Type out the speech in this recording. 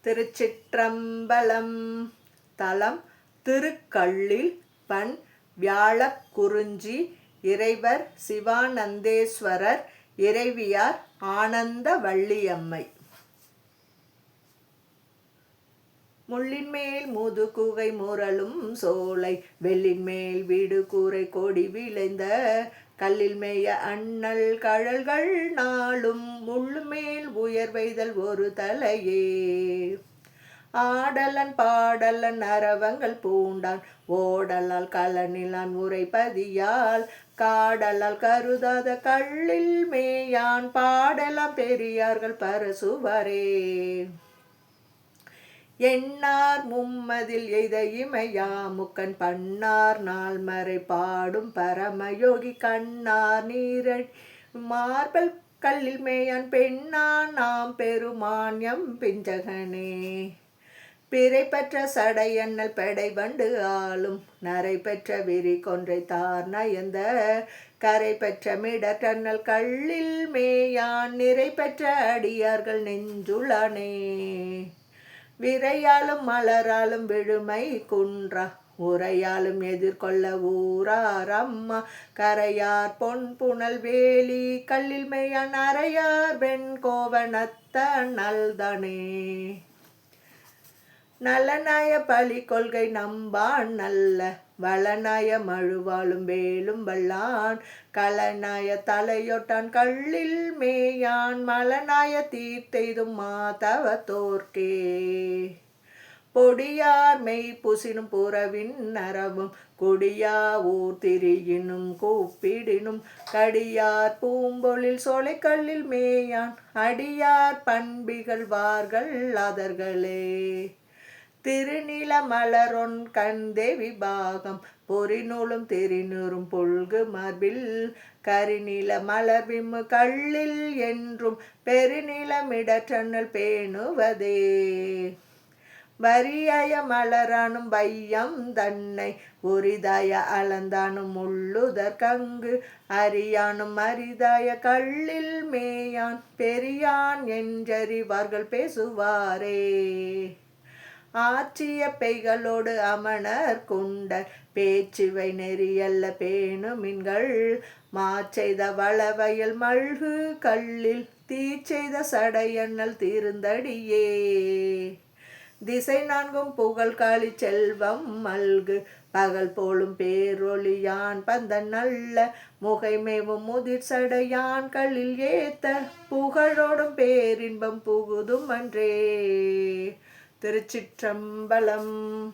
திருச்சிற்றம்பலம். தலம் திருக்கள்ளில். பண் வியாழக் குறிஞ்சி. இறைவர் சிவானந்தேஸ்வரர். இறைவியார் ஆனந்த வள்ளியம்மை. முள்ளின்மேல் முதுகுகை முரலும் சோலை வெள்ளின்மேல் வீடு கூரை கொடி விளைந்த கல்லில் மேய அண்ணல் கழல்கள் நாளும் முள்ளுமேல் உயர்வைதல் ஒரு தலையே. ஆடலன் பாடலன் அரவங்கள் பூண்டான் ஓடலால் கலனிலான் உரைப்பதியால் காடலால் கருதாத கள்ளில் மேயான் பாடலாம் பெரியார்கள் பரசுவரே. எண்ணார் மும்மதில் எய்த இமையா முக்கன் பண்ணார் நாள்மறை பாடும் பரமயோகி கண்ணார் நீரடி மார்பல் கல்லில் மேயான் பெண்ணான் நாம் பெருமான்யம் பிஞ்சகனே. பிறை பெற்ற சடையண்ணல் பெடை வண்டு ஆளும் நரை பெற்ற விரி கொன்றை தார் நயந்த கரை பெற்ற மிடற்றண்ணல் கள்ளில் மேயான் நிறை பெற்ற அடியார்கள் நெஞ்சுளனே. விரையாலும் மலராலும் விழுமை குன்றா உரையாலும் எதிர்கொள்ள ஊரார் அம்மா கரையார் பொன் புனல் வேலி கல்லில் மேயான் அறையார் வெண் கோவணத்த நல்தனே. நலனாய பழி கொள்கை நம்பான் நல்ல வளனாய மழுவாலும் வேலும் வல்லான் களனாய தலையொட்டான் கள்ளில் மேயான் மலனாய தீர்த்தெய்தும் மாதவத்தோர்க்கே. பொடியார் மெய் புசினும் புறவின் நரவும் கொடியா ஊர் திரியினும் கூப்பிடினும் கடியார் பூம்பொழில் சோலைக்கல்லில் மேயான் அடியார் பண்பிகள் வார்கள் அதர்களே. திருநில மலரொன் கண்தேவி பாகம் பொறிநூலும் திரிநூறும் புல்கு மார்பில் கரிநில மலர் விம்மு கள்ளில் என்றும் பெருநிலமிடற்றண்ணல் பேணுவதே. வரியாய மலரானும் வையம் தன்னை உரிதாய அளந்தானும் உள்ளுதற் கங்கு அரியானும் அரிதாய கள்ளில் மேயான் பெரியான் என்றறிவார்கள் பேசுவாரே. ஆற்றிய பெய்களோடு அமணர் கொண்ட பேச்சுவை நெறியல்ல பேணுமின்கள் மாச்செய்த வளவயல் மல்கு கள்ளில் தீச்செய்த சடையண்ணல் தீர்ந்தடியே. திசை நான்கும் புகழ் காளி செல்வம் மல்கு பகல் போலும் பேரொளியான் பந்தன் நல்ல முகைமேவும் முதிர் சடையான் கள்ளில் ஏத்த புகழோடும் பேரின்பம் புகுதும் அன்றே. திருச்சிற்றம்பலம்.